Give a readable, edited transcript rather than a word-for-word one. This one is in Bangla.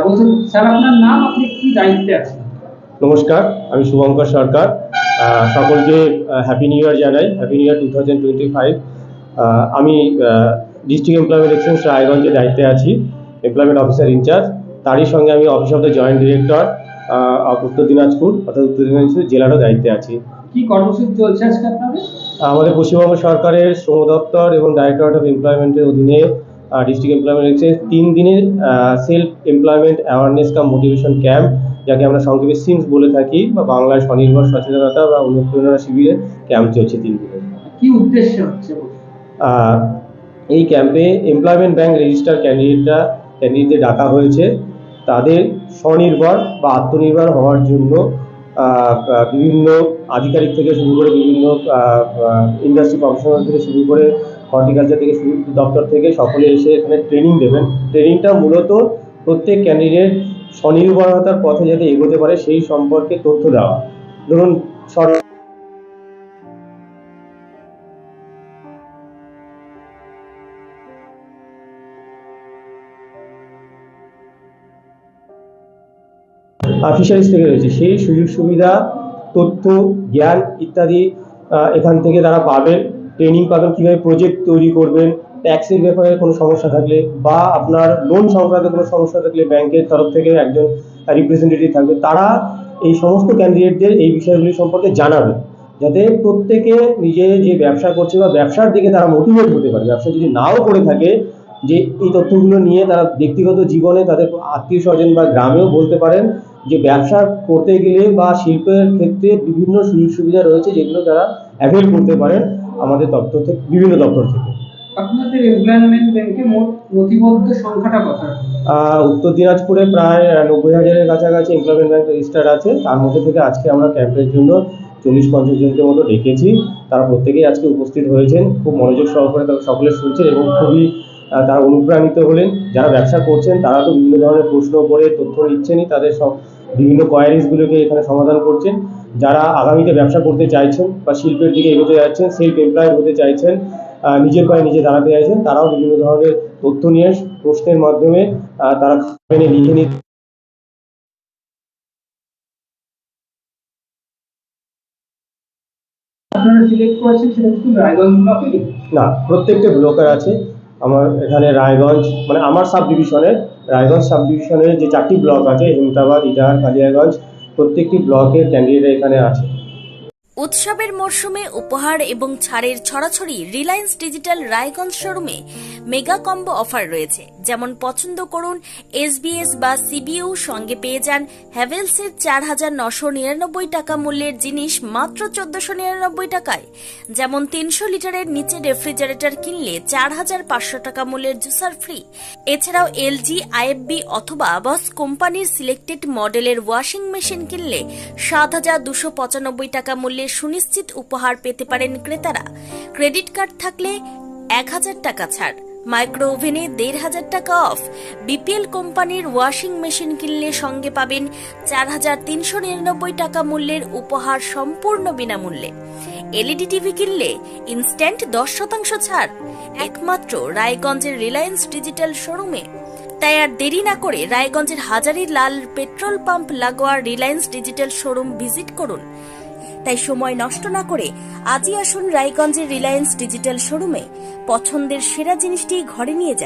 বলছেন স্যার, আপনার নাম, আপনি কি দায়িত্বে আছেন? নমস্কার, আমি শুভঙ্কর সরকার। সকলকে হ্যাপি নিউ ইয়ার জানাই। Happy new year 2025। আমি ডিস্ট্রিক্ট এমপ্লয়মেন্ট এক্সচেঞ্জ রায়গঞ্জের দায়িত্বে আছি, এমপ্লয়মেন্ট অফিসার ইনচার্জ। তারই সঙ্গে আমি office of the joint director উত্তর দিনাজপুর অর্থাৎ উত্তর দিনাজপুর জেলারও দায়িত্বে আছি। কি কর্মসূচি চলছে আজকে আপনাদের? আমাদের পশ্চিমবঙ্গ সরকারের শ্রম দপ্তর এবং ডাইরেক্টরেট অফ এমপ্লয়মেন্টের অধীনে ডিস্ট্রিক্ট এমপ্লয়মেন্ট এক্সচেঞ্জ 3 দিনের সেলফ এমপ্লয়মেন্ট অ্যাওয়ারনেস কাম মোটিভেশন ক্যাম্প, যাকে আমরা সংক্ষেপে সিমস বলে থাকি, বা বাংলায় স্বনির্ভর সচেতনতা বা অনুপ্রেরণা শিবিরের ক্যাম্প চলছে 3 দিনের। কি উদ্দেশ্য হচ্ছে? এই ক্যাম্পে এমপ্লয়মেন্ট ব্যাংক রেজিস্টার ক্যান্ডিডেটদের ডাকা হয়েছে। তাদের স্বনির্ভর বা আত্মনির্ভর হওয়ার জন্য বিভিন্ন আধিকারিক থেকে শুরু করে বিভিন্ন ইন্ডাস্ট্রি প্রফেশনাল থেকে শুরু করে হর্টিকালচার থেকে শুরু দপ্তর থেকে সকলে এসে এখানে ট্রেনিং দেবেন। ট্রেনিংটা মূলত প্রত্যেক ক্যান্ডিডেট স্বনির্ভরতার পথে যাতে এগোতে পারে সেই সম্পর্কে তথ্য দেওয়া। ধরুন, ফিশারিজ থেকে রয়েছে, সেই সুযোগ সুবিধা, তথ্য, জ্ঞান ইত্যাদি এখান থেকে তারা পাবেন। ট্রেনিং পাবেন কীভাবে প্রজেক্ট তৈরি করবেন, ট্যাক্সের ব্যাপারে কোনো সমস্যা থাকলে বা আপনার লোন সংক্রান্ত কোনো সমস্যা থাকলে ব্যাংকের তরফ থেকে একজন রিপ্রেজেন্টেটিভ থাকবে। তারা এই সমস্ত ক্যান্ডিডেটদের এই বিষয়গুলি সম্পর্কে জানাবে, যাতে প্রত্যেকে নিজে যে ব্যবসা করছে বা ব্যবসার দিকে তারা মোটিভেট হতে পারে। ব্যবসা যদি নাও করে থাকে, যে এই তথ্যগুলো নিয়ে তারা ব্যক্তিগত জীবনে তাদের আত্মীয় স্বজন বা গ্রামেও বলতে পারেন যে ব্যবসা করতে গেলে বা শিল্পের ক্ষেত্রে বিভিন্ন সুযোগ সুবিধা রয়েছে, যেগুলো তারা অ্যাভেল করতে পারেন আমাদের দপ্তর থেকে, বিভিন্ন দপ্তর থেকে। আপনাদের এমপ্লয়মেন্ট ব্যাংকে মোট নথিবদ্ধ সংখ্যাটা কত? উত্তর দিনাজপুরে প্রায় 90,000-এর কাছাকাছি এমপ্লয়মেন্ট ব্যাংক রেজিস্টার আছে। তার মধ্যে থেকে আজকে আমরা ক্যাম্পের জন্য 40-50 জনকে মতো ডেকেছি। তারা প্রত্যেকেই আজকে উপস্থিত হয়েছেন, খুব মনোযোগ সহকারে তারা সকলে শুনছেন এবং খুবই তারা অনুপ্রাণিত হলেন। যারা ব্যবসা করছেন তারা তো বিভিন্ন ধরনের প্রশ্ন করে তথ্য নিচ্ছেনই, তাদের সব বিভিন্ন কোয়ারিজগুলোকে এখানে সমাধান করছেন। যারা আগামীতে ব্যবসা করতে চাইছেন বা শিল্পের দিকে এগোতে যাচ্ছেন, সেলফ এমপ্লয়েড হতে চাইছেন, নিজের পায়ে নিজে দাঁড়াতে চাইছেন, তারাও বিভিন্ন ধরনের তথ্য নিয়ে প্রশ্নের মাধ্যমে তারা লিখে নিতে। আপনারা সিলেক্ট করেছেন সেটা কি রায়গঞ্জ ব্লকে? না, প্রত্যেকটা ব্লকের আছে। আমার এখানে রায়গঞ্জ, মানে আমার সাব ডিভিশনের, রায়গঞ্জ সাব ডিভিশনের যে 4টি ব্লক আছে, হেমতাবাদ, ইটাহার, কালিয়াগঞ্জ, প্রত্যেকটি ব্লকের ক্যান্ডিডেট এখানে আছে। উৎসবের মরশুমে উপহার এবং ছাড়ের ছড়াছড়ি রিলায়েন্স ডিজিটাল রায়গঞ্জ শোরুমে মেগা কম্বো অফার রয়েছে। যেমন পছন্দ করুন এসবিএস বা সিবিইউ, সঙ্গে পেয়ে যান হ্যাভেলসের 4,999 টাকা মূল্যের জিনিস মাত্র 1,499 টাকায়। যেমন 300 লিটারের নিচে রেফ্রিজারেটর কিনলে 4,500 টাকা মূল্যের জুসার ফ্রি। এছাড়াও এলজি, আইএফবি অথবা বস কোম্পানির সিলেক্টেড মডেলের ওয়াশিং মেশিন কিনলে 7,295 টাকা মূল্যের সুনিশ্চিত উপহার পেতে পারেন ক্রেতারা। ক্রেডিট কার্ড থাকলে 1,000 টাকা ছাড়, মাইক্রো ওভেনে 1,500 টাকা অফ। বিপিএল কোম্পানির ওয়াশিং মেশিন কিনলে সঙ্গে পাবেন 4,399 টাকা মূল্যের উপহার সম্পূর্ণ বিনামূল্যে। এলইডি টিভি কিনলে ইনস্ট্যান্ট 10% ছাড়, একমাত্র রায়গঞ্জের রিলায়েন্স ডিজিটাল শোরুমে। তাই আর দেরি না করে রায়গঞ্জের হাজারি লাল পেট্রোল পাম্প লাগোয়া রিলায়েন্স ডিজিটাল শোরুম ভিজিট করুন। তাই সময় নষ্ট না করে আজই আসুন রায়গঞ্জের রিলায়েন্স ডিজিটাল শোরুমে। পছন্দের সেরা জিনিসটি ঘরে নিয়ে যান।